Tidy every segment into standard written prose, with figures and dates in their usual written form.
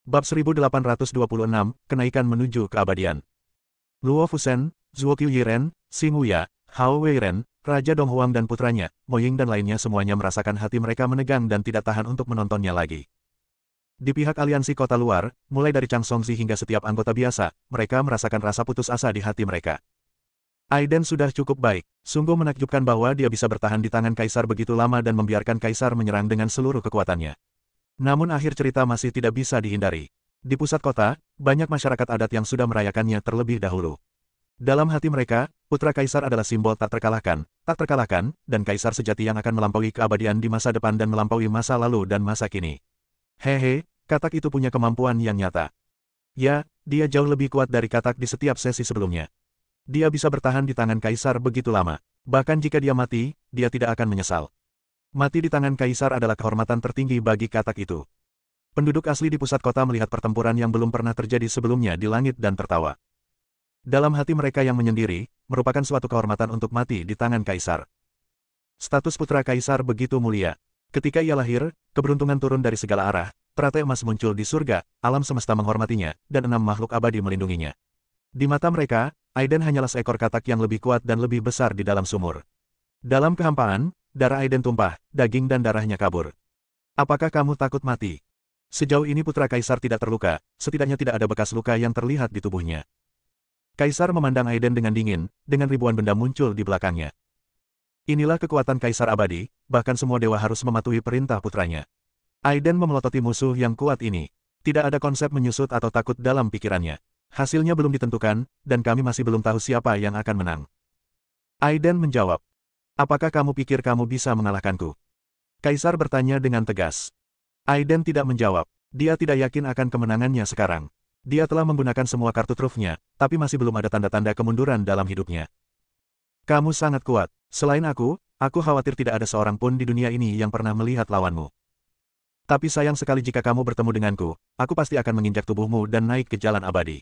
Bab 1826, Kenaikan Menuju Keabadian. Luo Fusen, Zuo Qiuyiren, Xing Wuya, Hao Weiren, Raja Donghuang dan putranya, Mo Ying dan lainnya semuanya merasakan hati mereka menegang dan tidak tahan untuk menontonnya lagi. Di pihak aliansi kota luar, mulai dari Chang Songzi hingga setiap anggota biasa, mereka merasakan rasa putus asa di hati mereka. Aiden sudah cukup baik. Sungguh menakjubkan bahwa dia bisa bertahan di tangan kaisar begitu lama dan membiarkan kaisar menyerang dengan seluruh kekuatannya. Namun akhir cerita masih tidak bisa dihindari. Di pusat kota, banyak masyarakat adat yang sudah merayakannya terlebih dahulu. Dalam hati mereka, putra kaisar adalah simbol tak terkalahkan, dan kaisar sejati yang akan melampaui keabadian di masa depan dan melampaui masa lalu dan masa kini. Hehe, Katak itu punya kemampuan yang nyata. Ya, dia jauh lebih kuat dari Katak di setiap sesi sebelumnya. Dia bisa bertahan di tangan kaisar begitu lama. Bahkan jika dia mati, dia tidak akan menyesal. Mati di tangan kaisar adalah kehormatan tertinggi bagi Katak itu. Penduduk asli di pusat kota melihat pertempuran yang belum pernah terjadi sebelumnya di langit dan tertawa. Dalam hati mereka yang menyendiri, merupakan suatu kehormatan untuk mati di tangan kaisar. Status putra kaisar begitu mulia. Ketika ia lahir, keberuntungan turun dari segala arah, teratai emas muncul di surga, alam semesta menghormatinya, dan 6 makhluk abadi melindunginya. Di mata mereka, Aiden hanyalah seekor katak yang lebih kuat dan lebih besar di dalam sumur. Dalam kehampaan, darah Aiden tumpah, daging dan darahnya kabur. Apakah kamu takut mati? Sejauh ini putra kaisar tidak terluka, setidaknya tidak ada bekas luka yang terlihat di tubuhnya. Kaisar memandang Aiden dengan dingin, dengan ribuan benda muncul di belakangnya. Inilah kekuatan kaisar abadi, bahkan semua dewa harus mematuhi perintah putranya. Aiden memelototi musuh yang kuat ini. Tidak ada konsep menyusut atau takut dalam pikirannya. Hasilnya belum ditentukan, dan kami masih belum tahu siapa yang akan menang. Aiden menjawab. Apakah kamu pikir kamu bisa mengalahkanku? Kaisar bertanya dengan tegas. Aiden tidak menjawab. Dia tidak yakin akan kemenangannya sekarang. Dia telah menggunakan semua kartu trufnya, tapi masih belum ada tanda-tanda kemunduran dalam hidupnya. Kamu sangat kuat. Selain aku khawatir tidak ada seorang pun di dunia ini yang pernah melihat lawanmu. Tapi sayang sekali jika kamu bertemu denganku, aku pasti akan menginjak tubuhmu dan naik ke jalan abadi.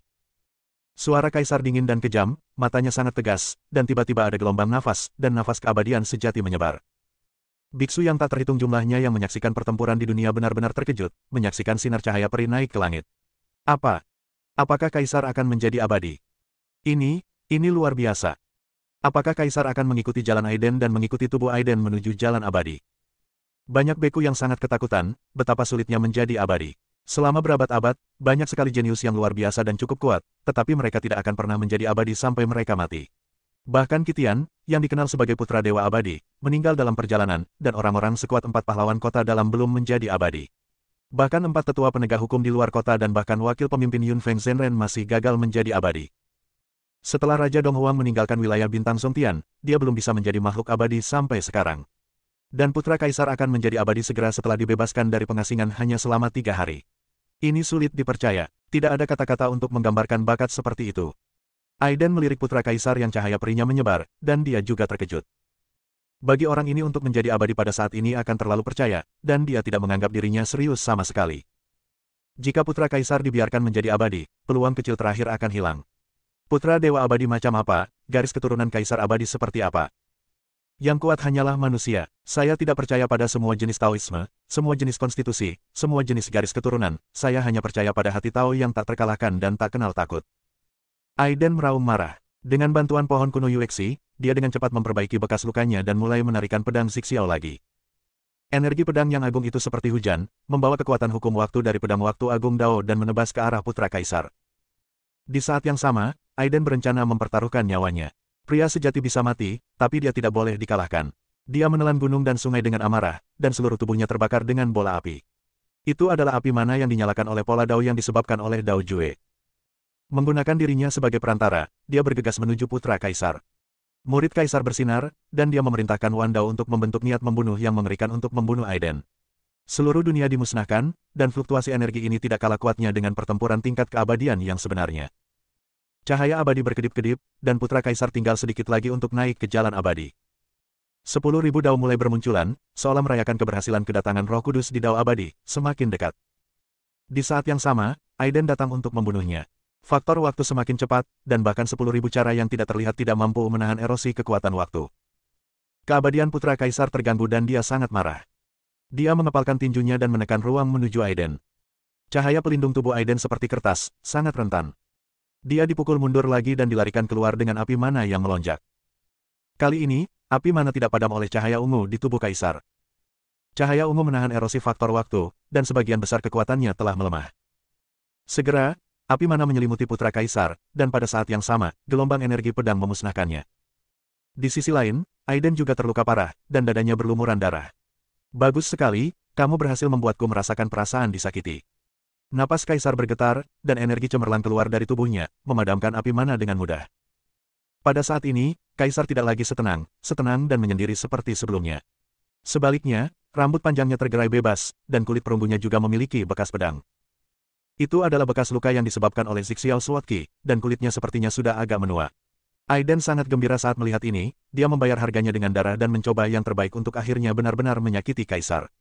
Suara kaisar dingin dan kejam, matanya sangat tegas, dan tiba-tiba ada gelombang nafas, dan nafas keabadian sejati menyebar. Biksu yang tak terhitung jumlahnya yang menyaksikan pertempuran di dunia benar-benar terkejut, menyaksikan sinar cahaya peri naik ke langit. Apakah kaisar akan menjadi abadi? Ini luar biasa. Apakah kaisar akan mengikuti jalan Aiden dan mengikuti tubuh Aiden menuju jalan abadi? Banyak beku yang sangat ketakutan, betapa sulitnya menjadi abadi. Selama berabad-abad, banyak sekali jenius yang luar biasa dan cukup kuat, tetapi mereka tidak akan pernah menjadi abadi sampai mereka mati. Bahkan Qitian, yang dikenal sebagai putra dewa abadi, meninggal dalam perjalanan, dan orang-orang sekuat 4 pahlawan kota dalam belum menjadi abadi. Bahkan 4 tetua penegak hukum di luar kota dan bahkan wakil pemimpin Yun Feng Zhenren masih gagal menjadi abadi. Setelah Raja Donghuang meninggalkan wilayah bintang Songtian, dia belum bisa menjadi makhluk abadi sampai sekarang. Dan putra kaisar akan menjadi abadi segera setelah dibebaskan dari pengasingan hanya selama 3 hari. Ini sulit dipercaya, tidak ada kata-kata untuk menggambarkan bakat seperti itu. Aiden melirik putra kaisar yang cahaya perinya menyebar, dan dia juga terkejut. Bagi orang ini untuk menjadi abadi pada saat ini akan terlalu percaya, dan dia tidak menganggap dirinya serius sama sekali. Jika putra kaisar dibiarkan menjadi abadi, peluang kecil terakhir akan hilang. Putra dewa abadi macam apa, garis keturunan kaisar abadi seperti apa? Yang kuat hanyalah manusia. Saya tidak percaya pada semua jenis Taoisme, semua jenis konstitusi, semua jenis garis keturunan. Saya hanya percaya pada hati Tao yang tak terkalahkan dan tak kenal takut. Aiden meraung marah. Dengan bantuan pohon kuno Yuexi, dia dengan cepat memperbaiki bekas lukanya dan mulai menarikan pedang Zixiao lagi. Energi pedang yang agung itu seperti hujan, membawa kekuatan hukum waktu dari pedang waktu agung Dao dan menebas ke arah putra kaisar. Di saat yang sama, Aiden berencana mempertaruhkan nyawanya. Pria sejati bisa mati, tapi dia tidak boleh dikalahkan. Dia menelan gunung dan sungai dengan amarah, dan seluruh tubuhnya terbakar dengan bola api. Itu adalah api mana yang dinyalakan oleh pola Dao yang disebabkan oleh Dao Jue. Menggunakan dirinya sebagai perantara, dia bergegas menuju putra kaisar. Murid kaisar bersinar, dan dia memerintahkan Wan Dao untuk membentuk niat membunuh yang mengerikan untuk membunuh Aiden. Seluruh dunia dimusnahkan, dan fluktuasi energi ini tidak kalah kuatnya dengan pertempuran tingkat keabadian yang sebenarnya. Cahaya abadi berkedip-kedip, dan putra kaisar tinggal sedikit lagi untuk naik ke jalan abadi. 10.000 Dao mulai bermunculan, seolah merayakan keberhasilan kedatangan Roh Kudus di Dao abadi, semakin dekat. Di saat yang sama, Aiden datang untuk membunuhnya. Faktor waktu semakin cepat, dan bahkan 10.000 cara yang tidak terlihat tidak mampu menahan erosi kekuatan waktu. Keabadian putra kaisar terganggu dan dia sangat marah. Dia mengepalkan tinjunya dan menekan ruang menuju Aiden. Cahaya pelindung tubuh Aiden seperti kertas, sangat rentan. Dia dipukul mundur lagi dan dilarikan keluar dengan api mana yang melonjak. Kali ini, api mana tidak padam oleh cahaya ungu di tubuh Kaisar. Cahaya ungu menahan erosi faktor waktu, dan sebagian besar kekuatannya telah melemah. Segera, api mana menyelimuti putra Kaisar, dan pada saat yang sama, gelombang energi pedang memusnahkannya. Di sisi lain, Aiden juga terluka parah, dan dadanya berlumuran darah. Bagus sekali, kamu berhasil membuatku merasakan perasaan disakiti. Napas Kaisar bergetar, dan energi cemerlang keluar dari tubuhnya, memadamkan api mana dengan mudah. Pada saat ini, Kaisar tidak lagi senang dan menyendiri seperti sebelumnya. Sebaliknya, rambut panjangnya tergerai bebas, dan kulit perunggunya juga memiliki bekas pedang. Itu adalah bekas luka yang disebabkan oleh Zixiao Sword Qi, dan kulitnya sepertinya sudah agak menua. Aiden sangat gembira saat melihat ini, dia membayar harganya dengan darah dan mencoba yang terbaik untuk akhirnya benar-benar menyakiti Kaisar.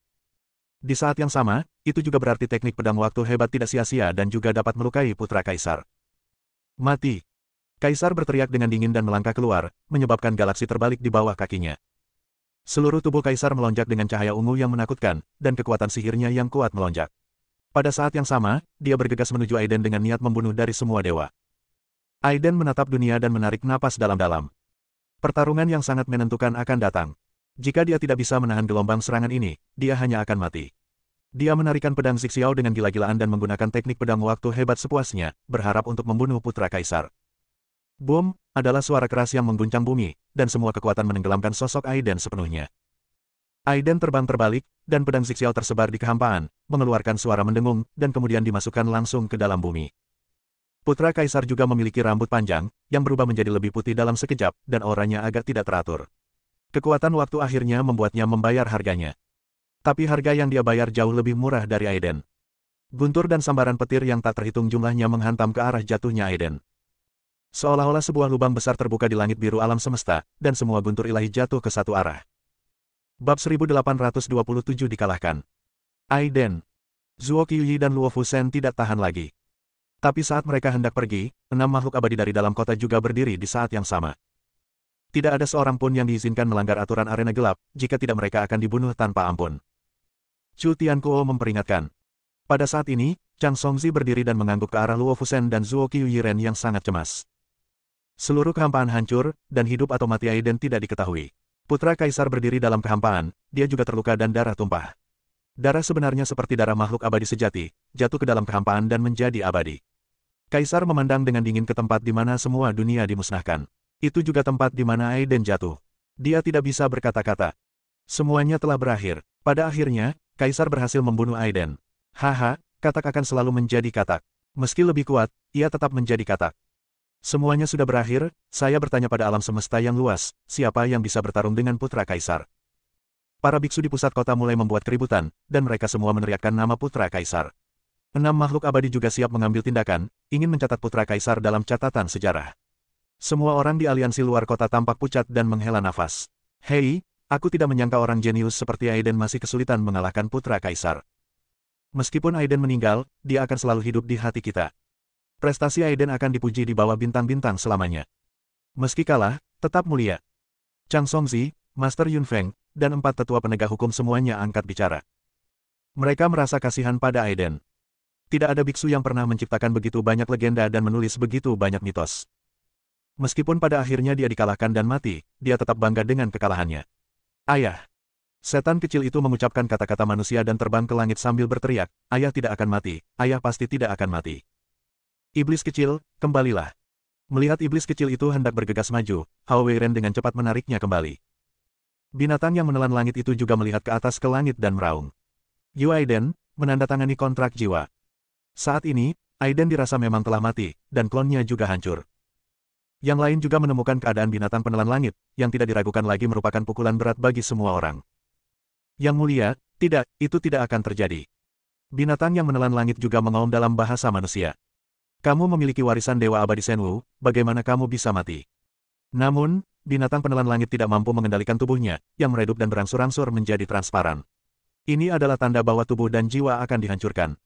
Di saat yang sama, itu juga berarti teknik pedang waktu hebat tidak sia-sia dan juga dapat melukai putra Kaisar. Mati! Kaisar berteriak dengan dingin dan melangkah keluar, menyebabkan galaksi terbalik di bawah kakinya. Seluruh tubuh Kaisar melonjak dengan cahaya ungu yang menakutkan, dan kekuatan sihirnya yang kuat melonjak. Pada saat yang sama, dia bergegas menuju Aiden dengan niat membunuh dari semua dewa. Aiden menatap dunia dan menarik napas dalam-dalam. Pertarungan yang sangat menentukan akan datang. Jika dia tidak bisa menahan gelombang serangan ini, dia hanya akan mati. Dia menarikan pedang Zixiao dengan gila-gilaan dan menggunakan teknik pedang waktu hebat sepuasnya, berharap untuk membunuh putra Kaisar. Boom, adalah suara keras yang mengguncang bumi, dan semua kekuatan menenggelamkan sosok Aiden sepenuhnya. Aiden terbang terbalik, dan pedang Zixiao tersebar di kehampaan, mengeluarkan suara mendengung, dan kemudian dimasukkan langsung ke dalam bumi. Putra Kaisar juga memiliki rambut panjang, yang berubah menjadi lebih putih dalam sekejap, dan auranya agak tidak teratur. Kekuatan waktu akhirnya membuatnya membayar harganya. Tapi harga yang dia bayar jauh lebih murah dari Aiden. Guntur dan sambaran petir yang tak terhitung jumlahnya menghantam ke arah jatuhnya Aiden. Seolah-olah sebuah lubang besar terbuka di langit biru alam semesta, dan semua guntur ilahi jatuh ke satu arah. Bab 1827 dikalahkan. Aiden, Zuo Qiuyi dan Luo Fusen tidak tahan lagi. Tapi saat mereka hendak pergi, 6 makhluk abadi dari dalam kota juga berdiri di saat yang sama. Tidak ada seorang pun yang diizinkan melanggar aturan arena gelap, jika tidak mereka akan dibunuh tanpa ampun. Chu Tiankuo memperingatkan. Pada saat ini, Chang Songzi berdiri dan mengangguk ke arah Luo Fusen dan Zuo Qiuyiren yang sangat cemas. Seluruh kehampaan hancur, dan hidup atau mati Aiden tidak diketahui. Putra Kaisar berdiri dalam kehampaan, dia juga terluka dan darah tumpah. Darah sebenarnya seperti darah makhluk abadi sejati, jatuh ke dalam kehampaan dan menjadi abadi. Kaisar memandang dengan dingin ke tempat di mana semua dunia dimusnahkan. Itu juga tempat di mana Aiden jatuh. Dia tidak bisa berkata-kata. Semuanya telah berakhir. Pada akhirnya, Kaisar berhasil membunuh Aiden. Haha, katak akan selalu menjadi katak. Meski lebih kuat, ia tetap menjadi katak. Semuanya sudah berakhir, saya bertanya pada alam semesta yang luas, siapa yang bisa bertarung dengan putra Kaisar? Para biksu di pusat kota mulai membuat keributan, dan mereka semua meneriakkan nama putra Kaisar. 6 makhluk abadi juga siap mengambil tindakan, ingin mencatat putra Kaisar dalam catatan sejarah. Semua orang di aliansi luar kota tampak pucat dan menghela nafas. Hei, aku tidak menyangka orang jenius seperti Aiden masih kesulitan mengalahkan putra Kaisar. Meskipun Aiden meninggal, dia akan selalu hidup di hati kita. Prestasi Aiden akan dipuji di bawah bintang-bintang selamanya. Meski kalah, tetap mulia. Chang Songzi, Master Yun Feng, dan 4 tetua penegak hukum semuanya angkat bicara. Mereka merasa kasihan pada Aiden. Tidak ada biksu yang pernah menciptakan begitu banyak legenda dan menulis begitu banyak mitos. Meskipun pada akhirnya dia dikalahkan dan mati, dia tetap bangga dengan kekalahannya. Ayah. Setan kecil itu mengucapkan kata-kata manusia dan terbang ke langit sambil berteriak, ayah tidak akan mati, ayah pasti tidak akan mati. Iblis kecil, kembalilah. Melihat iblis kecil itu hendak bergegas maju, Hao Weiren dengan cepat menariknya kembali. Binatang yang menelan langit itu juga melihat ke atas ke langit dan meraung. Yu Aiden, menandatangani kontrak jiwa. Saat ini, Aiden dirasa memang telah mati, dan klonnya juga hancur. Yang lain juga menemukan keadaan binatang penelan langit, yang tidak diragukan lagi merupakan pukulan berat bagi semua orang. Yang mulia, tidak, itu tidak akan terjadi. Binatang yang menelan langit juga mengaum dalam bahasa manusia. Kamu memiliki warisan Dewa Abadi Shenwu, bagaimana kamu bisa mati? Namun, binatang penelan langit tidak mampu mengendalikan tubuhnya, yang meredup dan berangsur-angsur menjadi transparan. Ini adalah tanda bahwa tubuh dan jiwa akan dihancurkan.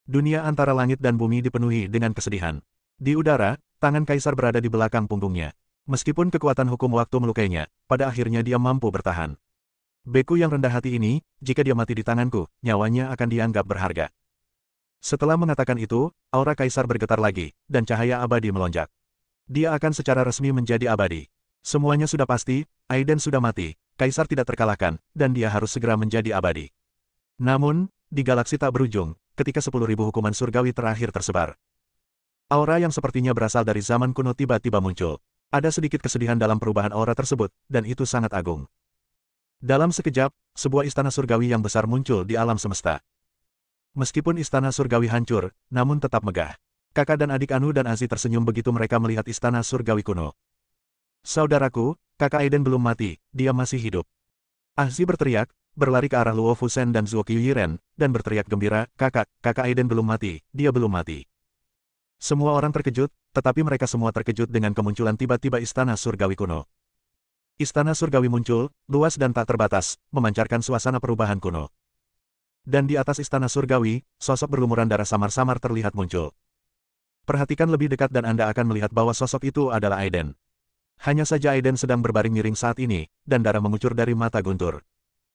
Dunia antara langit dan bumi dipenuhi dengan kesedihan. Di udara, tangan Kaisar berada di belakang punggungnya. Meskipun kekuatan hukum waktu melukainya, pada akhirnya dia mampu bertahan. Beku yang rendah hati ini, jika dia mati di tanganku, nyawanya akan dianggap berharga. Setelah mengatakan itu, aura kaisar bergetar lagi, dan cahaya abadi melonjak. Dia akan secara resmi menjadi abadi. Semuanya sudah pasti, Aiden sudah mati, kaisar tidak terkalahkan, dan dia harus segera menjadi abadi. Namun, di galaksi tak berujung, ketika 10.000 hukuman surgawi terakhir tersebar, aura yang sepertinya berasal dari zaman kuno tiba-tiba muncul. Ada sedikit kesedihan dalam perubahan aura tersebut, dan itu sangat agung. Dalam sekejap, sebuah istana surgawi yang besar muncul di alam semesta. Meskipun istana surgawi hancur, namun tetap megah. Kakak dan adik Anu dan Azi tersenyum begitu mereka melihat istana surgawi kuno. Saudaraku, kakak Aiden belum mati, dia masih hidup. Azi berteriak, berlari ke arah Luo Fusen dan Zuo Qiuyiren, dan berteriak gembira, kakak Aiden belum mati, dia belum mati. Semua orang terkejut, tetapi mereka semua terkejut dengan kemunculan tiba-tiba istana surgawi kuno. Istana surgawi muncul, luas dan tak terbatas, memancarkan suasana perubahan kuno. Dan di atas istana surgawi, sosok berlumuran darah samar-samar terlihat muncul. Perhatikan lebih dekat dan Anda akan melihat bahwa sosok itu adalah Aiden. Hanya saja Aiden sedang berbaring miring saat ini, dan darah mengucur dari mata guntur.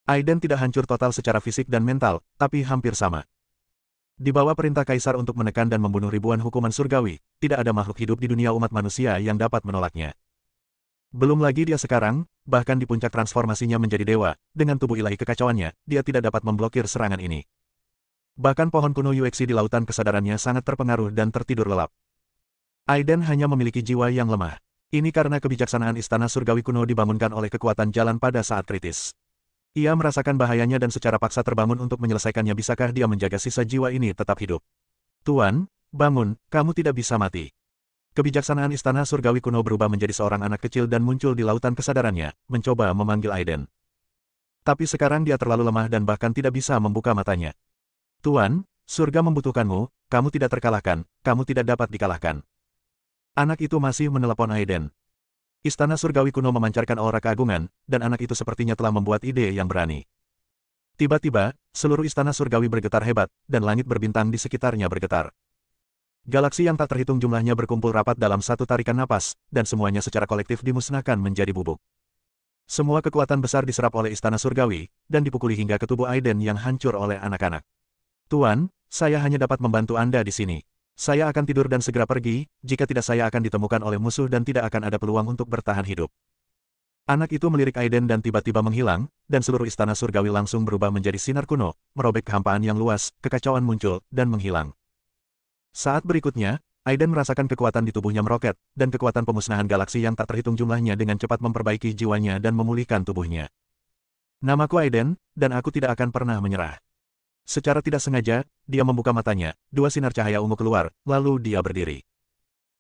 Aiden tidak hancur total secara fisik dan mental, tapi hampir sama. Di bawah perintah kaisar untuk menekan dan membunuh ribuan hukuman surgawi, tidak ada makhluk hidup di dunia umat manusia yang dapat menolaknya. Belum lagi dia sekarang, bahkan di puncak transformasinya menjadi dewa, dengan tubuh ilahi kekacauannya, dia tidak dapat memblokir serangan ini. Bahkan pohon kuno Yuexi di lautan kesadarannya sangat terpengaruh dan tertidur lelap. Aiden hanya memiliki jiwa yang lemah. Ini karena kebijaksanaan istana surgawi kuno dibangunkan oleh kekuatan jalan pada saat kritis. Ia merasakan bahayanya dan secara paksa terbangun untuk menyelesaikannya. Bisakah dia menjaga sisa jiwa ini tetap hidup? Tuan, bangun, kamu tidak bisa mati. Kebijaksanaan istana surgawi kuno berubah menjadi seorang anak kecil dan muncul di lautan kesadarannya, mencoba memanggil Aiden. Tapi sekarang dia terlalu lemah dan bahkan tidak bisa membuka matanya. Tuan, surga membutuhkanmu, kamu tidak terkalahkan, kamu tidak dapat dikalahkan. Anak itu masih menelepon Aiden. Istana surgawi kuno memancarkan aura keagungan, dan anak itu sepertinya telah membuat ide yang berani. Tiba-tiba, seluruh istana surgawi bergetar hebat, dan langit berbintang di sekitarnya bergetar. Galaksi yang tak terhitung jumlahnya berkumpul rapat dalam satu tarikan napas, dan semuanya secara kolektif dimusnahkan menjadi bubuk. Semua kekuatan besar diserap oleh istana surgawi, dan dipukuli hingga ke tubuh Aiden yang hancur oleh anak-anak. Tuan, saya hanya dapat membantu Anda di sini. Saya akan tidur dan segera pergi, jika tidak saya akan ditemukan oleh musuh dan tidak akan ada peluang untuk bertahan hidup. Anak itu melirik Aiden dan tiba-tiba menghilang, dan seluruh istana surgawi langsung berubah menjadi sinar kuno, merobek kehampaan yang luas, kekacauan muncul, dan menghilang. Saat berikutnya, Aiden merasakan kekuatan di tubuhnya meroket, dan kekuatan pemusnahan galaksi yang tak terhitung jumlahnya dengan cepat memperbaiki jiwanya dan memulihkan tubuhnya. Namaku Aiden, dan aku tidak akan pernah menyerah. Secara tidak sengaja, dia membuka matanya, dua sinar cahaya ungu keluar, lalu dia berdiri.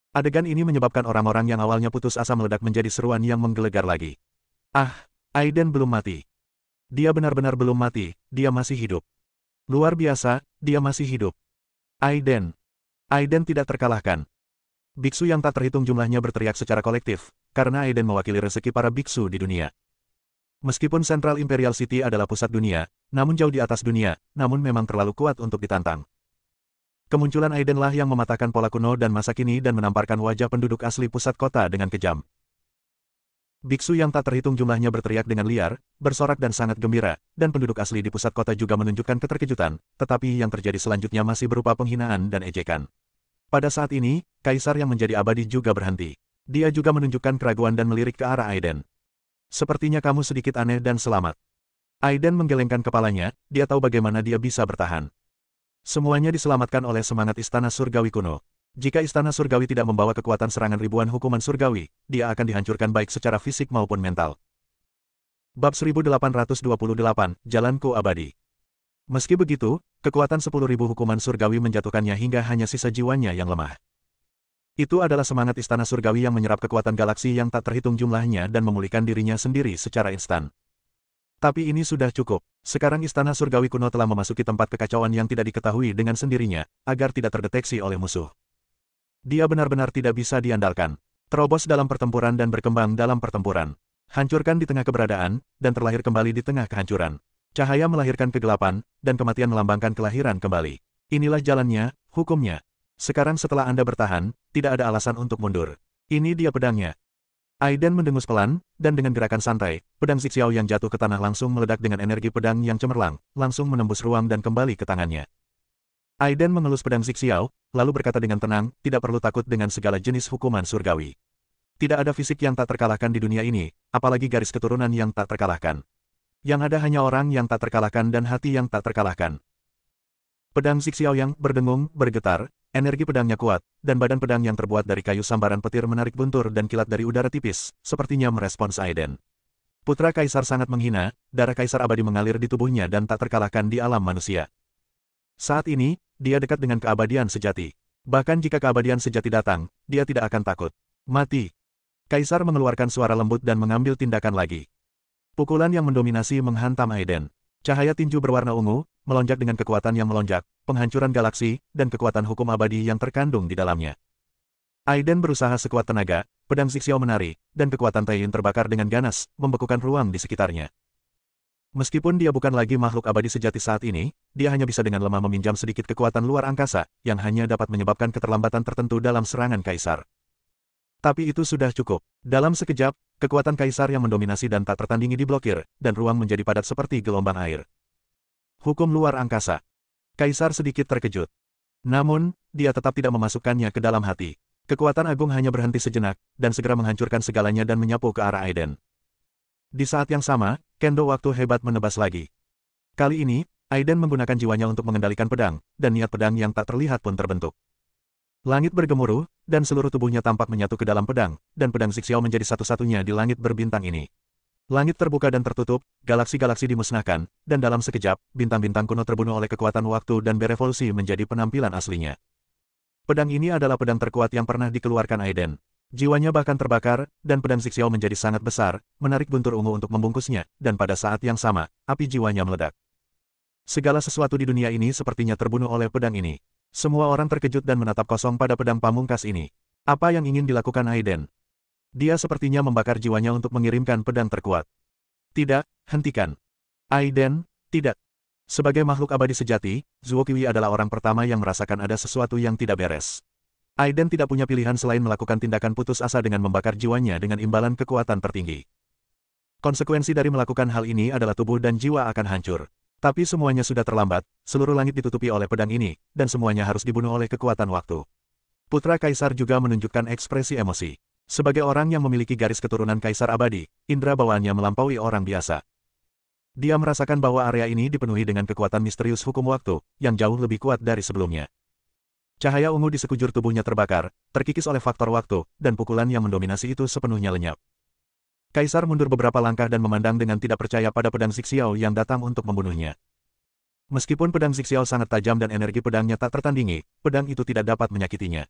Adegan ini menyebabkan orang-orang yang awalnya putus asa meledak menjadi seruan yang menggelegar lagi. Ah, Aiden belum mati. Dia benar-benar belum mati, dia masih hidup. Luar biasa, dia masih hidup. Aiden. Aiden tidak terkalahkan. Biksu yang tak terhitung jumlahnya berteriak secara kolektif, karena Aiden mewakili rezeki para biksu di dunia. Meskipun Central Imperial City adalah pusat dunia, namun jauh di atas dunia, namun memang terlalu kuat untuk ditantang. Kemunculan Aiden lah yang mematahkan pola kuno dan masa kini dan menamparkan wajah penduduk asli pusat kota dengan kejam. Biksu yang tak terhitung jumlahnya berteriak dengan liar, bersorak dan sangat gembira, dan penduduk asli di pusat kota juga menunjukkan keterkejutan, tetapi yang terjadi selanjutnya masih berupa penghinaan dan ejekan. Pada saat ini, kaisar yang menjadi abadi juga berhenti. Dia juga menunjukkan keraguan dan melirik ke arah Aiden. Sepertinya kamu sedikit aneh dan selamat. Aiden menggelengkan kepalanya, dia tahu bagaimana dia bisa bertahan. Semuanya diselamatkan oleh semangat istana surgawi kuno. Jika istana surgawi tidak membawa kekuatan serangan ribuan hukuman surgawi, dia akan dihancurkan baik secara fisik maupun mental. Bab 1828, Jalanku Abadi. Meski begitu, kekuatan 10.000 hukuman surgawi menjatuhkannya hingga hanya sisa jiwanya yang lemah. Itu adalah semangat istana surgawi yang menyerap kekuatan galaksi yang tak terhitung jumlahnya dan memulihkan dirinya sendiri secara instan. Tapi ini sudah cukup. Sekarang istana surgawi kuno telah memasuki tempat kekacauan yang tidak diketahui dengan sendirinya, agar tidak terdeteksi oleh musuh. Dia benar-benar tidak bisa diandalkan. Terobos dalam pertempuran dan berkembang dalam pertempuran. Hancurkan di tengah keberadaan, dan terlahir kembali di tengah kehancuran. Cahaya melahirkan kegelapan, dan kematian melambangkan kelahiran kembali. Inilah jalannya, hukumnya. Sekarang setelah Anda bertahan, tidak ada alasan untuk mundur. Ini dia pedangnya. Aiden mendengus pelan, dan dengan gerakan santai, pedang Zixiao yang jatuh ke tanah langsung meledak dengan energi pedang yang cemerlang, langsung menembus ruang dan kembali ke tangannya. Aiden mengelus pedang Zixiao, lalu berkata dengan tenang, tidak perlu takut dengan segala jenis hukuman surgawi. Tidak ada fisik yang tak terkalahkan di dunia ini, apalagi garis keturunan yang tak terkalahkan. Yang ada hanya orang yang tak terkalahkan dan hati yang tak terkalahkan. Pedang Zixiao yang berdengung, bergetar, energi pedangnya kuat, dan badan pedang yang terbuat dari kayu sambaran petir menarik buntur dan kilat dari udara tipis, sepertinya merespons Aiden. Putra Kaisar sangat menghina, darah Kaisar abadi mengalir di tubuhnya dan tak terkalahkan di alam manusia. Saat ini, dia dekat dengan keabadian sejati. Bahkan jika keabadian sejati datang, dia tidak akan takut. Mati. Kaisar mengeluarkan suara lembut dan mengambil tindakan lagi. Pukulan yang mendominasi menghantam Aiden. Cahaya tinju berwarna ungu, melonjak dengan kekuatan yang melonjak, penghancuran galaksi, dan kekuatan hukum abadi yang terkandung di dalamnya. Aiden berusaha sekuat tenaga, pedang Zixiao menari, dan kekuatan Taiyin terbakar dengan ganas, membekukan ruang di sekitarnya. Meskipun dia bukan lagi makhluk abadi sejati saat ini, dia hanya bisa dengan lemah meminjam sedikit kekuatan luar angkasa, yang hanya dapat menyebabkan keterlambatan tertentu dalam serangan Kaisar. Tapi itu sudah cukup. Dalam sekejap, kekuatan Kaisar yang mendominasi dan tak tertandingi diblokir, dan ruang menjadi padat seperti gelombang air. Hukum luar angkasa. Kaisar sedikit terkejut. Namun, dia tetap tidak memasukkannya ke dalam hati. Kekuatan agung hanya berhenti sejenak, dan segera menghancurkan segalanya dan menyapu ke arah Aiden. Di saat yang sama, kendo waktu hebat menebas lagi. Kali ini, Aiden menggunakan jiwanya untuk mengendalikan pedang, dan niat pedang yang tak terlihat pun terbentuk. Langit bergemuruh, dan seluruh tubuhnya tampak menyatu ke dalam pedang, dan pedang Zixiao menjadi satu-satunya di langit berbintang ini. Langit terbuka dan tertutup, galaksi-galaksi dimusnahkan, dan dalam sekejap, bintang-bintang kuno terbunuh oleh kekuatan waktu dan berevolusi menjadi penampilan aslinya. Pedang ini adalah pedang terkuat yang pernah dikeluarkan Aiden. Jiwanya bahkan terbakar, dan pedang Zixiao menjadi sangat besar, menarik buntur ungu untuk membungkusnya, dan pada saat yang sama, api jiwanya meledak. Segala sesuatu di dunia ini sepertinya terbunuh oleh pedang ini. Semua orang terkejut dan menatap kosong pada pedang pamungkas ini. Apa yang ingin dilakukan Aiden? Dia sepertinya membakar jiwanya untuk mengirimkan pedang terkuat. Tidak, hentikan. Aiden, tidak. Sebagai makhluk abadi sejati, Zuo Qiyi adalah orang pertama yang merasakan ada sesuatu yang tidak beres. Aiden tidak punya pilihan selain melakukan tindakan putus asa dengan membakar jiwanya dengan imbalan kekuatan tertinggi. Konsekuensi dari melakukan hal ini adalah tubuh dan jiwa akan hancur. Tapi semuanya sudah terlambat, seluruh langit ditutupi oleh pedang ini, dan semuanya harus dibunuh oleh kekuatan waktu. Putra Kaisar juga menunjukkan ekspresi emosi. Sebagai orang yang memiliki garis keturunan Kaisar abadi, indera bawaannya melampaui orang biasa. Dia merasakan bahwa area ini dipenuhi dengan kekuatan misterius hukum waktu, yang jauh lebih kuat dari sebelumnya. Cahaya ungu di sekujur tubuhnya terbakar, terkikis oleh faktor waktu, dan pukulan yang mendominasi itu sepenuhnya lenyap. Kaisar mundur beberapa langkah dan memandang dengan tidak percaya pada pedang Zixiao yang datang untuk membunuhnya. Meskipun pedang Zixiao sangat tajam dan energi pedangnya tak tertandingi, pedang itu tidak dapat menyakitinya.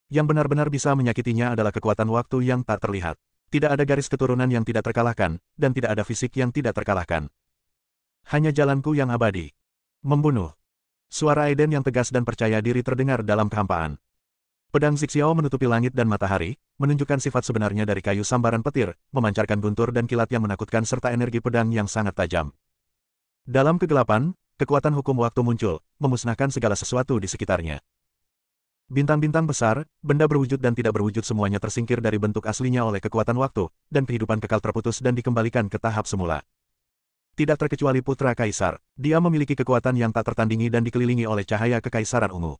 Yang benar-benar bisa menyakitinya adalah kekuatan waktu yang tak terlihat. Tidak ada garis keturunan yang tidak terkalahkan, dan tidak ada fisik yang tidak terkalahkan. Hanya jalanku yang abadi. Membunuh. Suara Aiden yang tegas dan percaya diri terdengar dalam kehampaan. Pedang Zixiao menutupi langit dan matahari, menunjukkan sifat sebenarnya dari kayu sambaran petir, memancarkan guntur dan kilat yang menakutkan serta energi pedang yang sangat tajam. Dalam kegelapan, kekuatan hukum waktu muncul, memusnahkan segala sesuatu di sekitarnya. Bintang-bintang besar, benda berwujud dan tidak berwujud semuanya tersingkir dari bentuk aslinya oleh kekuatan waktu, dan kehidupan kekal terputus dan dikembalikan ke tahap semula. Tidak terkecuali Putra Kaisar, dia memiliki kekuatan yang tak tertandingi dan dikelilingi oleh cahaya kekaisaran ungu.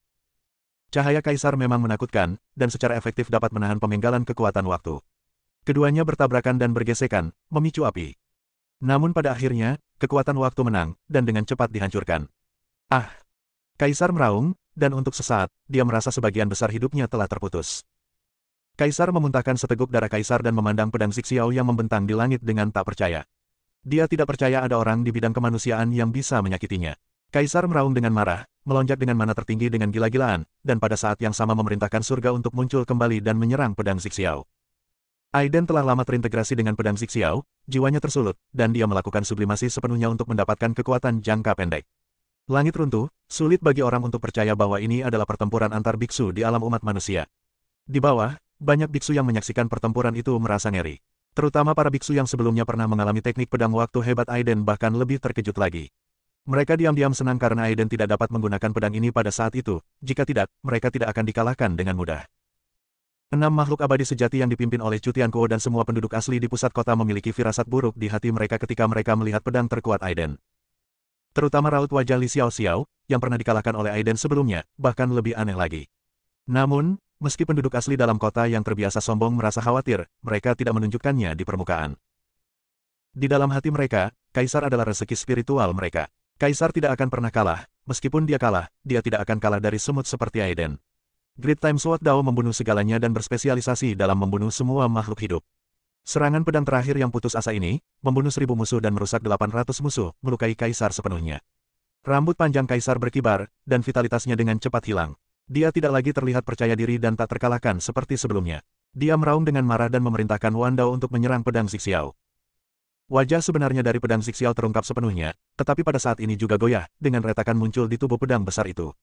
Cahaya Kaisar memang menakutkan, dan secara efektif dapat menahan pemenggalan kekuatan waktu. Keduanya bertabrakan dan bergesekan, memicu api. Namun pada akhirnya, kekuatan waktu menang, dan dengan cepat dihancurkan. Ah! Kaisar meraung, dan untuk sesaat, dia merasa sebagian besar hidupnya telah terputus. Kaisar memuntahkan seteguk darah Kaisar dan memandang pedang Zixiao yang membentang di langit dengan tak percaya. Dia tidak percaya ada orang di bidang kemanusiaan yang bisa menyakitinya. Kaisar meraung dengan marah, melonjak dengan mana tertinggi dengan gila-gilaan, dan pada saat yang sama memerintahkan surga untuk muncul kembali dan menyerang pedang Zixiao. Aiden telah lama terintegrasi dengan pedang Zixiao, jiwanya tersulut, dan dia melakukan sublimasi sepenuhnya untuk mendapatkan kekuatan jangka pendek. Langit runtuh, sulit bagi orang untuk percaya bahwa ini adalah pertempuran antar biksu di alam umat manusia. Di bawah, banyak biksu yang menyaksikan pertempuran itu merasa ngeri. Terutama para biksu yang sebelumnya pernah mengalami teknik pedang waktu hebat Aiden bahkan lebih terkejut lagi. Mereka diam-diam senang karena Aiden tidak dapat menggunakan pedang ini pada saat itu, jika tidak, mereka tidak akan dikalahkan dengan mudah. 6 makhluk abadi sejati yang dipimpin oleh Chu Tianquo dan semua penduduk asli di pusat kota memiliki firasat buruk di hati mereka ketika mereka melihat pedang terkuat Aiden. Terutama raut wajah Li Xiaoxiao, yang pernah dikalahkan oleh Aiden sebelumnya, bahkan lebih aneh lagi. Namun, meski penduduk asli dalam kota yang terbiasa sombong merasa khawatir, mereka tidak menunjukkannya di permukaan. Di dalam hati mereka, Kaisar adalah rezeki spiritual mereka. Kaisar tidak akan pernah kalah, meskipun dia kalah, dia tidak akan kalah dari semut seperti Aiden. Great Time Sword Dao membunuh segalanya dan berspesialisasi dalam membunuh semua makhluk hidup. Serangan pedang terakhir yang putus asa ini, membunuh 1000 musuh dan merusak 800 musuh, melukai Kaisar sepenuhnya. Rambut panjang Kaisar berkibar, dan vitalitasnya dengan cepat hilang. Dia tidak lagi terlihat percaya diri dan tak terkalahkan seperti sebelumnya. Dia meraung dengan marah dan memerintahkan Wan Dao untuk menyerang pedang Zixiao. Wajah sebenarnya dari pedang Zixiao terungkap sepenuhnya, tetapi pada saat ini juga goyah, dengan retakan muncul di tubuh pedang besar itu.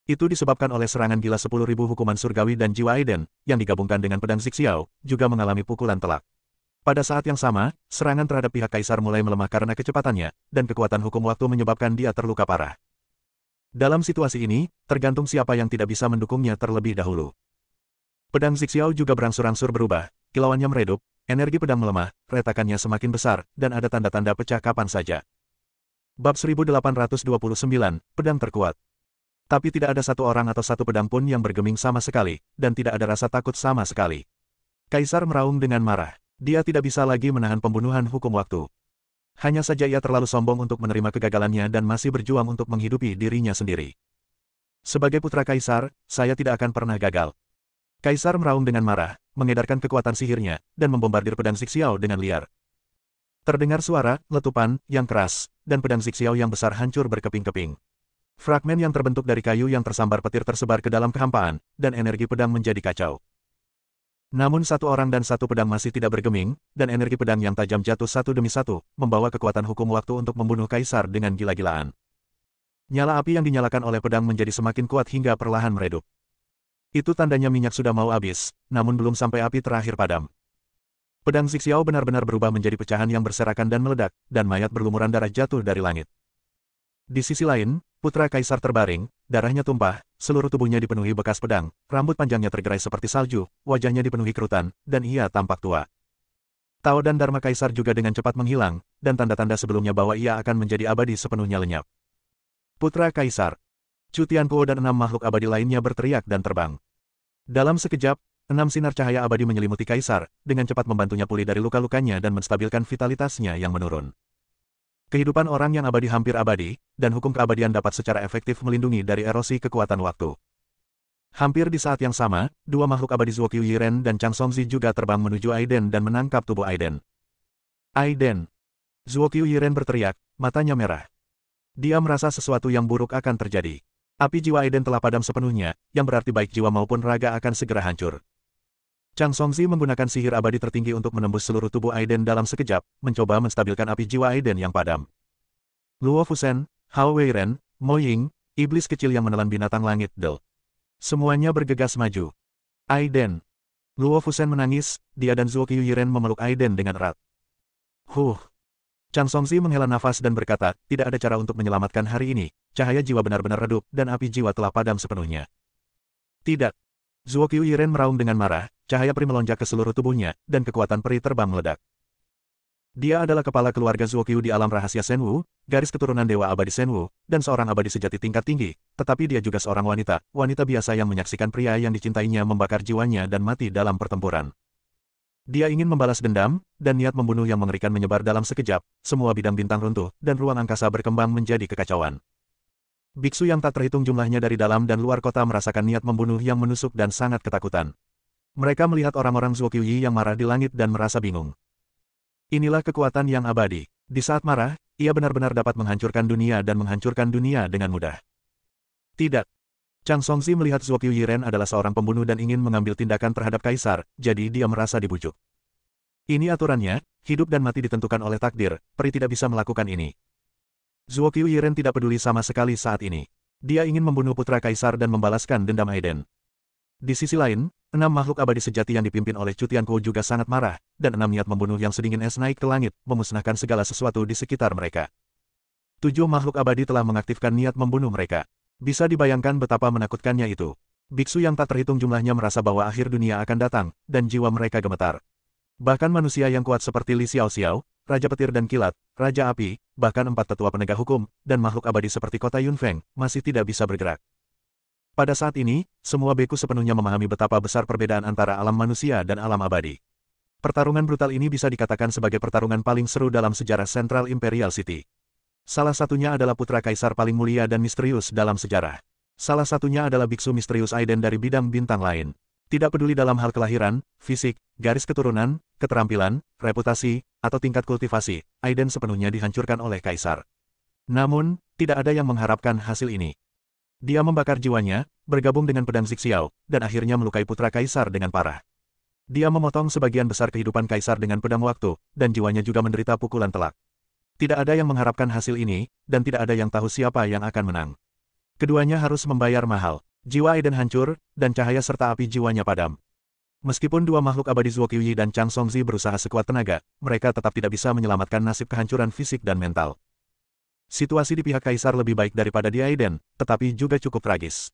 Itu disebabkan oleh serangan gila 10.000 hukuman surgawi dan jiwa Aiden, yang digabungkan dengan pedang Zixiao, juga mengalami pukulan telak. Pada saat yang sama, serangan terhadap pihak Kaisar mulai melemah karena kecepatannya, dan kekuatan hukum waktu menyebabkan dia terluka parah. Dalam situasi ini, tergantung siapa yang tidak bisa mendukungnya terlebih dahulu. Pedang Zixiao juga berangsur-angsur berubah, kilauannya meredup, energi pedang melemah, retakannya semakin besar, dan ada tanda-tanda pecah kapan saja. Bab 1829, Pedang Terkuat. Tapi tidak ada satu orang atau satu pedang pun yang bergeming sama sekali, dan tidak ada rasa takut sama sekali. Kaisar meraung dengan marah. Dia tidak bisa lagi menahan pembunuhan hukum waktu. Hanya saja ia terlalu sombong untuk menerima kegagalannya dan masih berjuang untuk menghidupi dirinya sendiri. Sebagai putra Kaisar, saya tidak akan pernah gagal. Kaisar meraung dengan marah, mengedarkan kekuatan sihirnya, dan membombardir pedang Zixiao dengan liar. Terdengar suara, letupan, yang keras, dan pedang Zixiao yang besar hancur berkeping-keping. Fragmen yang terbentuk dari kayu yang tersambar petir tersebar ke dalam kehampaan, dan energi pedang menjadi kacau. Namun satu orang dan satu pedang masih tidak bergeming, dan energi pedang yang tajam jatuh satu demi satu, membawa kekuatan hukum waktu untuk membunuh Kaisar dengan gila-gilaan. Nyala api yang dinyalakan oleh pedang menjadi semakin kuat hingga perlahan meredup. Itu tandanya minyak sudah mau habis, namun belum sampai api terakhir padam. Pedang Zixiao benar-benar berubah menjadi pecahan yang berserakan dan meledak, dan mayat berlumuran darah jatuh dari langit. Di sisi lain, putra Kaisar terbaring, darahnya tumpah, seluruh tubuhnya dipenuhi bekas pedang, rambut panjangnya tergerai seperti salju, wajahnya dipenuhi kerutan, dan ia tampak tua. Tao dan Dharma Kaisar juga dengan cepat menghilang, dan tanda-tanda sebelumnya bahwa ia akan menjadi abadi sepenuhnya lenyap. Putra Kaisar, Chu Tiankuo dan 6 makhluk abadi lainnya berteriak dan terbang. Dalam sekejap, 6 sinar cahaya abadi menyelimuti Kaisar, dengan cepat membantunya pulih dari luka-lukanya dan menstabilkan vitalitasnya yang menurun. Kehidupan orang yang abadi hampir abadi, dan hukum keabadian dapat secara efektif melindungi dari erosi kekuatan waktu. Hampir di saat yang sama, 2 makhluk abadi Zuo Qiuyiren dan Chang Songzi juga terbang menuju Aiden dan menangkap tubuh Aiden. Aiden! Zuo Qiuyiren berteriak, matanya merah. Dia merasa sesuatu yang buruk akan terjadi. Api jiwa Aiden telah padam sepenuhnya, yang berarti baik jiwa maupun raga akan segera hancur. Chang Songzi menggunakan sihir abadi tertinggi untuk menembus seluruh tubuh Aiden dalam sekejap, mencoba menstabilkan api jiwa Aiden yang padam. Luo Fusen, Hao Weiren, Mo Ying, iblis kecil yang menelan binatang langit Del. Semuanya bergegas maju. Aiden. Luo Fusen menangis, dia dan Zuo Qiuyiren memeluk Aiden dengan erat. Chang Songzi menghela nafas dan berkata, tidak ada cara untuk menyelamatkan hari ini, cahaya jiwa benar-benar redup dan api jiwa telah padam sepenuhnya. Tidak. Zuo Qiuyiren meraung dengan marah, cahaya peri melonjak ke seluruh tubuhnya, dan kekuatan peri terbang meledak. Dia adalah kepala keluarga Zuo Qiu di alam rahasia Shenwu, garis keturunan Dewa Abadi Shenwu, dan seorang abadi sejati tingkat tinggi, tetapi dia juga seorang wanita biasa yang menyaksikan pria yang dicintainya membakar jiwanya dan mati dalam pertempuran. Dia ingin membalas dendam, dan niat membunuh yang mengerikan menyebar dalam sekejap, semua bidang bintang runtuh, dan ruang angkasa berkembang menjadi kekacauan. Biksu yang tak terhitung jumlahnya dari dalam dan luar kota merasakan niat membunuh yang menusuk dan sangat ketakutan. Mereka melihat orang-orang Zuo Qiuyi yang marah di langit dan merasa bingung. Inilah kekuatan yang abadi. Di saat marah, ia benar-benar dapat menghancurkan dunia dan menghancurkan dunia dengan mudah. Tidak. Chang Songzi melihat Zuo Qiuyiren adalah seorang pembunuh dan ingin mengambil tindakan terhadap Kaisar, jadi dia merasa dibujuk. Ini aturannya, hidup dan mati ditentukan oleh takdir, peri tidak bisa melakukan ini. Zuo Qiuyiren tidak peduli sama sekali saat ini. Dia ingin membunuh putra Kaisar dan membalaskan dendam Aiden. Di sisi lain, 6 makhluk abadi sejati yang dipimpin oleh Chu Tiankuo juga sangat marah, dan 6 niat membunuh yang sedingin es naik ke langit, memusnahkan segala sesuatu di sekitar mereka. 7 makhluk abadi telah mengaktifkan niat membunuh mereka. Bisa dibayangkan betapa menakutkannya itu. Biksu yang tak terhitung jumlahnya merasa bahwa akhir dunia akan datang, dan jiwa mereka gemetar. Bahkan manusia yang kuat seperti Li Xiaoxiao, Raja Petir dan Kilat, Raja Api, bahkan 4 tetua penegak hukum, dan makhluk abadi seperti kota Yunfeng, masih tidak bisa bergerak. Pada saat ini, semua beku sepenuhnya memahami betapa besar perbedaan antara alam manusia dan alam abadi. Pertarungan brutal ini bisa dikatakan sebagai pertarungan paling seru dalam sejarah Central Imperial City. Salah satunya adalah putra kaisar paling mulia dan misterius dalam sejarah. Salah satunya adalah biksu misterius Aiden dari bidang bintang lain. Tidak peduli dalam hal kelahiran, fisik, garis keturunan, keterampilan, reputasi, atau tingkat kultivasi, Aiden sepenuhnya dihancurkan oleh kaisar. Namun, tidak ada yang mengharapkan hasil ini. Dia membakar jiwanya, bergabung dengan pedang Zixiao, dan akhirnya melukai putra kaisar dengan parah. Dia memotong sebagian besar kehidupan kaisar dengan pedang waktu, dan jiwanya juga menderita pukulan telak. Tidak ada yang mengharapkan hasil ini, dan tidak ada yang tahu siapa yang akan menang. Keduanya harus membayar mahal. Jiwa Aiden hancur, dan cahaya serta api jiwanya padam. Meskipun dua makhluk abadi Zuo Qiuyi dan Chang Songzi berusaha sekuat tenaga, mereka tetap tidak bisa menyelamatkan nasib kehancuran fisik dan mental. Situasi di pihak kaisar lebih baik daripada di Aiden, tetapi juga cukup tragis.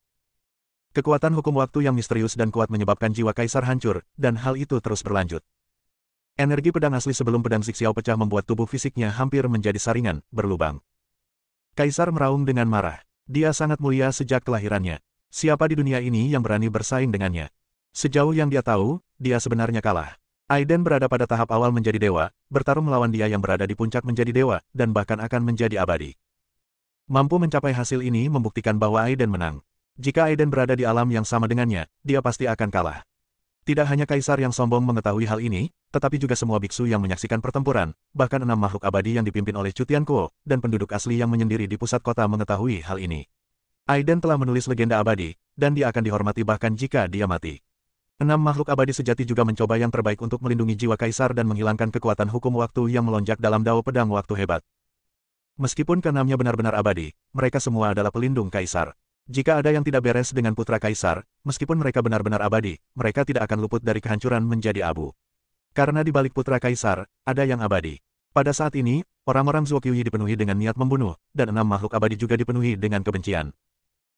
Kekuatan hukum waktu yang misterius dan kuat menyebabkan jiwa kaisar hancur, dan hal itu terus berlanjut. Energi pedang asli sebelum pedang Zixiao pecah membuat tubuh fisiknya hampir menjadi saringan, berlubang. Kaisar meraung dengan marah. Dia sangat mulia sejak kelahirannya. Siapa di dunia ini yang berani bersaing dengannya? Sejauh yang dia tahu, dia sebenarnya kalah. Aiden berada pada tahap awal menjadi dewa, bertarung melawan dia yang berada di puncak menjadi dewa, dan bahkan akan menjadi abadi. Mampu mencapai hasil ini membuktikan bahwa Aiden menang. Jika Aiden berada di alam yang sama dengannya, dia pasti akan kalah. Tidak hanya kaisar yang sombong mengetahui hal ini, tetapi juga semua biksu yang menyaksikan pertempuran, bahkan 6 makhluk abadi yang dipimpin oleh Chu Tianquo, dan penduduk asli yang menyendiri di pusat kota mengetahui hal ini. Aiden telah menulis legenda abadi, dan dia akan dihormati bahkan jika dia mati. 6 makhluk abadi sejati juga mencoba yang terbaik untuk melindungi jiwa kaisar dan menghilangkan kekuatan hukum waktu yang melonjak dalam dao pedang waktu hebat. Meskipun keenamnya benar-benar abadi, mereka semua adalah pelindung kaisar. Jika ada yang tidak beres dengan putra kaisar, meskipun mereka benar-benar abadi, mereka tidak akan luput dari kehancuran menjadi abu. Karena di balik putra kaisar, ada yang abadi. Pada saat ini, orang-orang Zuo Qiuyi dipenuhi dengan niat membunuh, dan 6 makhluk abadi juga dipenuhi dengan kebencian.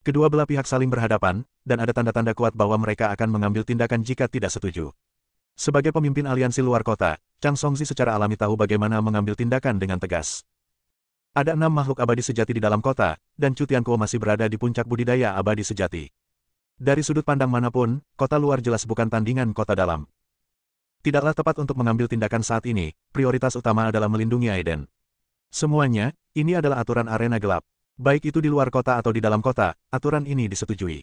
Kedua belah pihak saling berhadapan, dan ada tanda-tanda kuat bahwa mereka akan mengambil tindakan jika tidak setuju. Sebagai pemimpin aliansi luar kota, Chang Songzi secara alami tahu bagaimana mengambil tindakan dengan tegas. Ada 6 makhluk abadi sejati di dalam kota, dan Chu Tianquo masih berada di puncak budidaya abadi sejati. Dari sudut pandang manapun, kota luar jelas bukan tandingan kota dalam. Tidaklah tepat untuk mengambil tindakan saat ini, prioritas utama adalah melindungi Aiden. Semuanya, ini adalah aturan arena gelap. Baik itu di luar kota atau di dalam kota, aturan ini disetujui.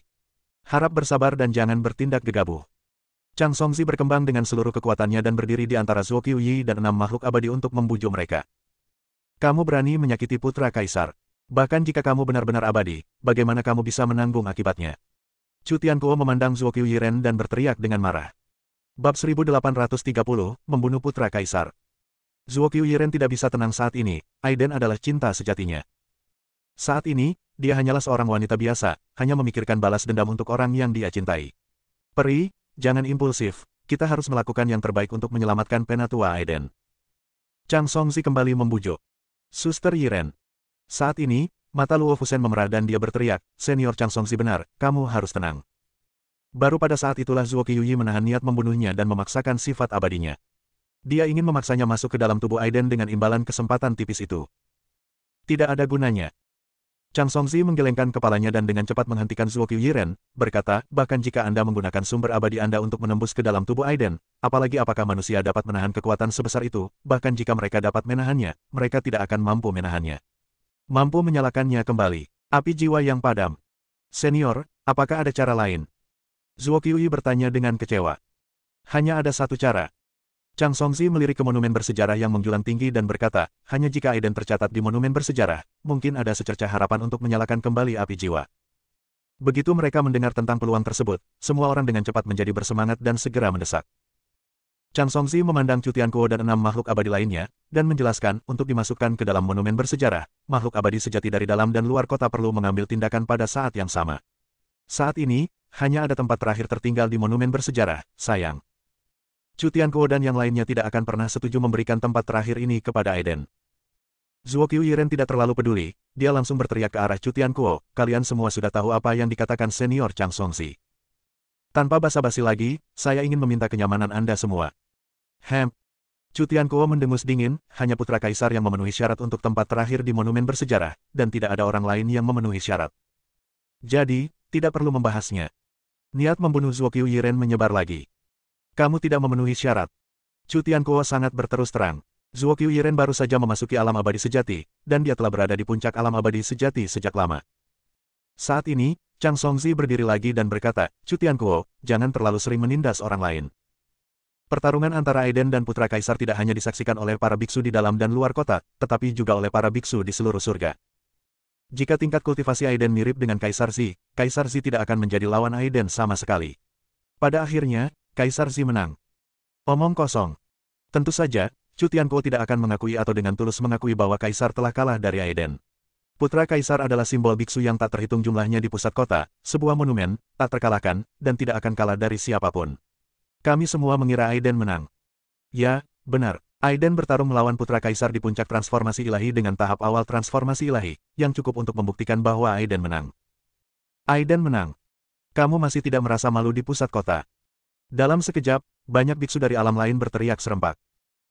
Harap bersabar dan jangan bertindak gegabah. Chang Songzi berkembang dengan seluruh kekuatannya dan berdiri di antara Zuo Qiuyi dan 6 makhluk abadi untuk membujuk mereka. Kamu berani menyakiti putra kaisar. Bahkan jika kamu benar-benar abadi, bagaimana kamu bisa menanggung akibatnya? Chu Tianquo memandang Zuo Qiuyi Ren dan berteriak dengan marah. Bab 1830, membunuh putra kaisar. Zuo Qiuyi Ren tidak bisa tenang saat ini, Aiden adalah cinta sejatinya. Saat ini, dia hanyalah seorang wanita biasa, hanya memikirkan balas dendam untuk orang yang dia cintai. Peri, jangan impulsif, kita harus melakukan yang terbaik untuk menyelamatkan penatua Aiden. Chang Songzi kembali membujuk. Suster Yiren. Saat ini, mata Luo Fusen memerah dan dia berteriak, Senior Chang Songzi benar, kamu harus tenang. Baru pada saat itulah Zuo Qiuyi menahan niat membunuhnya dan memaksakan sifat abadinya. Dia ingin memaksanya masuk ke dalam tubuh Aiden dengan imbalan kesempatan tipis itu. Tidak ada gunanya. Chang Songzi menggelengkan kepalanya dan dengan cepat menghentikan Zuo Qiuyi Ren, berkata, bahkan jika Anda menggunakan sumber abadi Anda untuk menembus ke dalam tubuh Aiden, apalagi apakah manusia dapat menahan kekuatan sebesar itu, bahkan jika mereka dapat menahannya, mereka tidak akan mampu menahannya. Mampu menyalakannya kembali. Api jiwa yang padam. Senior, apakah ada cara lain? Zuo Qiuyi bertanya dengan kecewa. Hanya ada satu cara. Chang Songzi melirik ke monumen bersejarah yang menjulang tinggi dan berkata, hanya jika Aiden tercatat di monumen bersejarah, mungkin ada secercah harapan untuk menyalakan kembali api jiwa. Begitu mereka mendengar tentang peluang tersebut, semua orang dengan cepat menjadi bersemangat dan segera mendesak. Chang Songzi memandang Chu Tianquo dan 6 makhluk abadi lainnya, dan menjelaskan, untuk dimasukkan ke dalam monumen bersejarah, makhluk abadi sejati dari dalam dan luar kota perlu mengambil tindakan pada saat yang sama. Saat ini, hanya ada tempat terakhir tertinggal di monumen bersejarah, sayang. Chu Tianquo dan yang lainnya tidak akan pernah setuju memberikan tempat terakhir ini kepada Aiden. Zuo Qiuyi Ren tidak terlalu peduli, dia langsung berteriak ke arah Chu Tianquo, kalian semua sudah tahu apa yang dikatakan Senior Chang Songzi. Tanpa basa-basi lagi, saya ingin meminta kenyamanan Anda semua. Chu Tianquo mendengus dingin, hanya putra kaisar yang memenuhi syarat untuk tempat terakhir di monumen bersejarah, dan tidak ada orang lain yang memenuhi syarat. Jadi, tidak perlu membahasnya. Niat membunuh Zuo Qiuyiren menyebar lagi. Kamu tidak memenuhi syarat. Chu Tianquo sangat berterus terang. Zuo Qiuyiren baru saja memasuki alam abadi sejati, dan dia telah berada di puncak alam abadi sejati sejak lama. Saat ini, Chang Songzi berdiri lagi dan berkata, Chu Tianquo, jangan terlalu sering menindas orang lain. Pertarungan antara Aiden dan Putra Kaisar tidak hanya disaksikan oleh para biksu di dalam dan luar kota, tetapi juga oleh para biksu di seluruh surga. Jika tingkat kultivasi Aiden mirip dengan Kaisar Zi tidak akan menjadi lawan Aiden sama sekali. Pada akhirnya, Kaisar Zi menang. Omong kosong. Tentu saja, Chu Tianquo tidak akan mengakui atau dengan tulus mengakui bahwa Kaisar telah kalah dari Aiden. Putra Kaisar adalah simbol biksu yang tak terhitung jumlahnya di pusat kota, sebuah monumen, tak terkalahkan, dan tidak akan kalah dari siapapun. Kami semua mengira Aiden menang. Ya, benar. Aiden bertarung melawan Putra Kaisar di puncak transformasi ilahi dengan tahap awal transformasi ilahi, yang cukup untuk membuktikan bahwa Aiden menang. Aiden menang. Kamu masih tidak merasa malu di pusat kota. Dalam sekejap, banyak biksu dari alam lain berteriak serempak.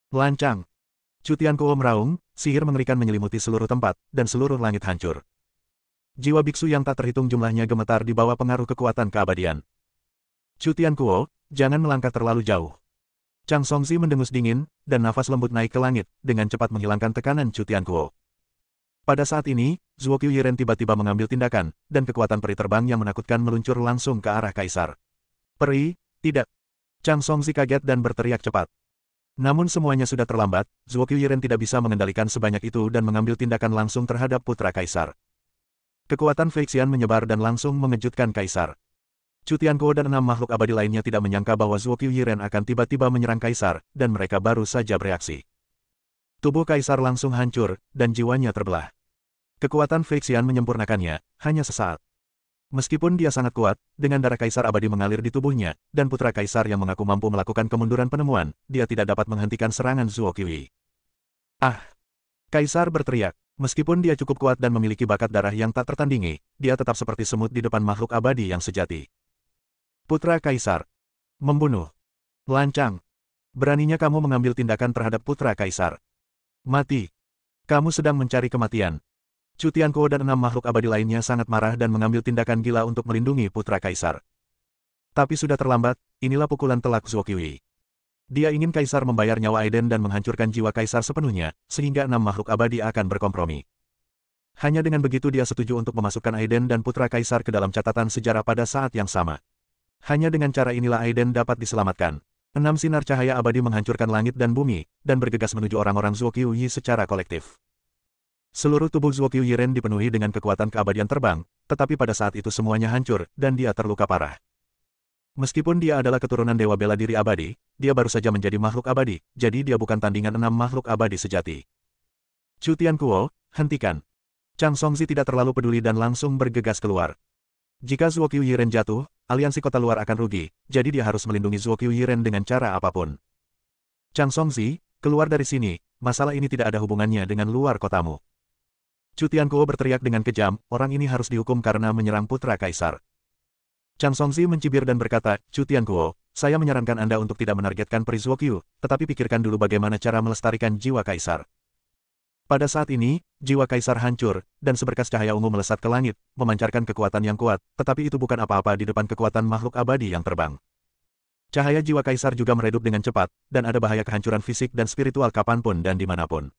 Lancang. Chu Tianquo meraung, sihir mengerikan menyelimuti seluruh tempat, dan seluruh langit hancur. Jiwa biksu yang tak terhitung jumlahnya gemetar di bawah pengaruh kekuatan keabadian. Chu Tianquo, jangan melangkah terlalu jauh. Chang Songzi mendengus dingin, dan nafas lembut naik ke langit, dengan cepat menghilangkan tekanan Chu Tianquo. Pada saat ini, Zuo Qiuyiren tiba-tiba mengambil tindakan, dan kekuatan peri terbang yang menakutkan meluncur langsung ke arah Kaisar. Peri, tidak. Chang Songzi kaget dan berteriak cepat. Namun semuanya sudah terlambat, Zuo Qiuyiren tidak bisa mengendalikan sebanyak itu dan mengambil tindakan langsung terhadap Putra Kaisar. Kekuatan Feixian menyebar dan langsung mengejutkan Kaisar. Chu Tianquo dan 6 makhluk abadi lainnya tidak menyangka bahwa Zuo Qiuyiren akan tiba-tiba menyerang Kaisar, dan mereka baru saja bereaksi. Tubuh Kaisar langsung hancur, dan jiwanya terbelah. Kekuatan Feixian menyempurnakannya, hanya sesaat. Meskipun dia sangat kuat, dengan darah Kaisar abadi mengalir di tubuhnya, dan Putra Kaisar yang mengaku mampu melakukan kemunduran penemuan, dia tidak dapat menghentikan serangan Zuo Qiuyi. Ah! Kaisar berteriak. Meskipun dia cukup kuat dan memiliki bakat darah yang tak tertandingi, dia tetap seperti semut di depan makhluk abadi yang sejati. Putra Kaisar. Membunuh. Lancang. Beraninya kamu mengambil tindakan terhadap Putra Kaisar. Mati. Kamu sedang mencari kematian. Chu Tianquo dan 6 makhluk abadi lainnya sangat marah dan mengambil tindakan gila untuk melindungi Putra Kaisar. Tapi sudah terlambat, inilah pukulan telak Zuo Qiuyi. Dia ingin Kaisar membayar nyawa Aiden dan menghancurkan jiwa Kaisar sepenuhnya, sehingga 6 makhluk abadi akan berkompromi. Hanya dengan begitu dia setuju untuk memasukkan Aiden dan Putra Kaisar ke dalam catatan sejarah pada saat yang sama. Hanya dengan cara inilah Aiden dapat diselamatkan. 6 sinar cahaya abadi menghancurkan langit dan bumi, dan bergegas menuju orang-orang Zuo Qiuyi secara kolektif. Seluruh tubuh Zuo Qiuyiren dipenuhi dengan kekuatan keabadian terbang, tetapi pada saat itu semuanya hancur, dan dia terluka parah. Meskipun dia adalah keturunan Dewa Bela Diri Abadi, dia baru saja menjadi makhluk abadi, jadi dia bukan tandingan 6 makhluk abadi sejati. Chu Tianquo, hentikan. Chang Songzi tidak terlalu peduli dan langsung bergegas keluar. Jika Zuo Qiuyiren jatuh, aliansi kota luar akan rugi, jadi dia harus melindungi Zuo Qiuyiren dengan cara apapun. Chang Songzi, keluar dari sini, masalah ini tidak ada hubungannya dengan luar kotamu. Chu Tianquo berteriak dengan kejam, orang ini harus dihukum karena menyerang Putra Kaisar. Chang Songzi mencibir dan berkata, Chu Tianquo, saya menyarankan Anda untuk tidak menargetkan peri Zuo Qiu, tetapi pikirkan dulu bagaimana cara melestarikan jiwa Kaisar. Pada saat ini, jiwa Kaisar hancur, dan seberkas cahaya ungu melesat ke langit, memancarkan kekuatan yang kuat, tetapi itu bukan apa-apa di depan kekuatan makhluk abadi yang terbang. Cahaya jiwa Kaisar juga meredup dengan cepat, dan ada bahaya kehancuran fisik dan spiritual kapanpun dan dimanapun.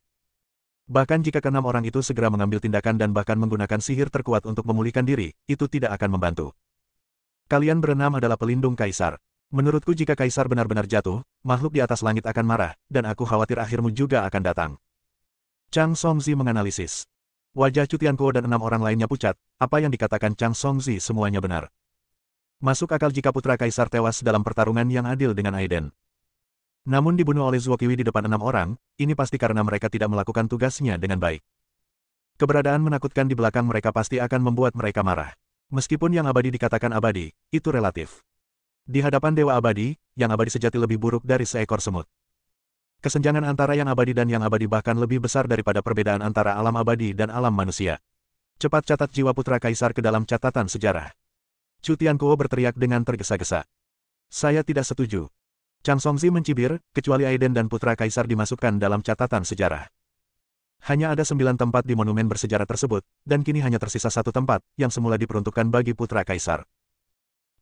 Bahkan jika keenam orang itu segera mengambil tindakan dan bahkan menggunakan sihir terkuat untuk memulihkan diri, itu tidak akan membantu. Kalian berenam adalah pelindung Kaisar. Menurutku jika Kaisar benar-benar jatuh, makhluk di atas langit akan marah, dan aku khawatir akhirmu juga akan datang. Chang Songzi menganalisis. Wajah Chu Tianquo dan 6 orang lainnya pucat, apa yang dikatakan Chang Songzi semuanya benar. Masuk akal jika Putra Kaisar tewas dalam pertarungan yang adil dengan Aiden. Namun dibunuh oleh Zuo Qiuyi di depan 6 orang, ini pasti karena mereka tidak melakukan tugasnya dengan baik. Keberadaan menakutkan di belakang mereka pasti akan membuat mereka marah. Meskipun yang abadi dikatakan abadi, itu relatif. Di hadapan Dewa Abadi, yang abadi sejati lebih buruk dari seekor semut. Kesenjangan antara yang abadi dan yang abadi bahkan lebih besar daripada perbedaan antara alam abadi dan alam manusia. Cepat catat jiwa Putra Kaisar ke dalam catatan sejarah. Chu Tianquo berteriak dengan tergesa-gesa. Saya tidak setuju. Chang Songzi mencibir, kecuali Aiden dan Putra Kaisar dimasukkan dalam catatan sejarah. Hanya ada 9 tempat di monumen bersejarah tersebut, dan kini hanya tersisa 1 tempat, yang semula diperuntukkan bagi Putra Kaisar.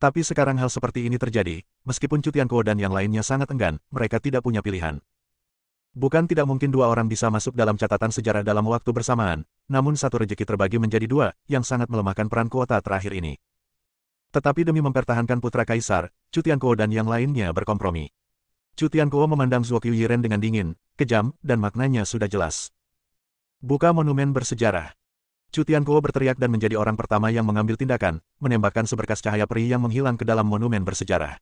Tapi sekarang hal seperti ini terjadi, meskipun Chu Tianquo dan yang lainnya sangat enggan, mereka tidak punya pilihan. Bukan tidak mungkin 2 orang bisa masuk dalam catatan sejarah dalam waktu bersamaan, namun satu rejeki terbagi menjadi 2, yang sangat melemahkan peran kuota terakhir ini. Tetapi demi mempertahankan Putra Kaisar, Chu Tianquo dan yang lainnya berkompromi. Chu Tianquo memandang Zuo Qiuyiren dengan dingin, kejam, dan maknanya sudah jelas. Buka monumen bersejarah. Chu Tianquo berteriak dan menjadi orang pertama yang mengambil tindakan, menembakkan seberkas cahaya peri yang menghilang ke dalam monumen bersejarah.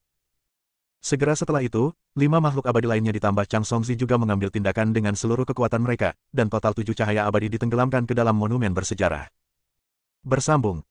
Segera setelah itu, 5 makhluk abadi lainnya ditambah Chang Songzi juga mengambil tindakan dengan seluruh kekuatan mereka, dan total 7 cahaya abadi ditenggelamkan ke dalam monumen bersejarah. Bersambung.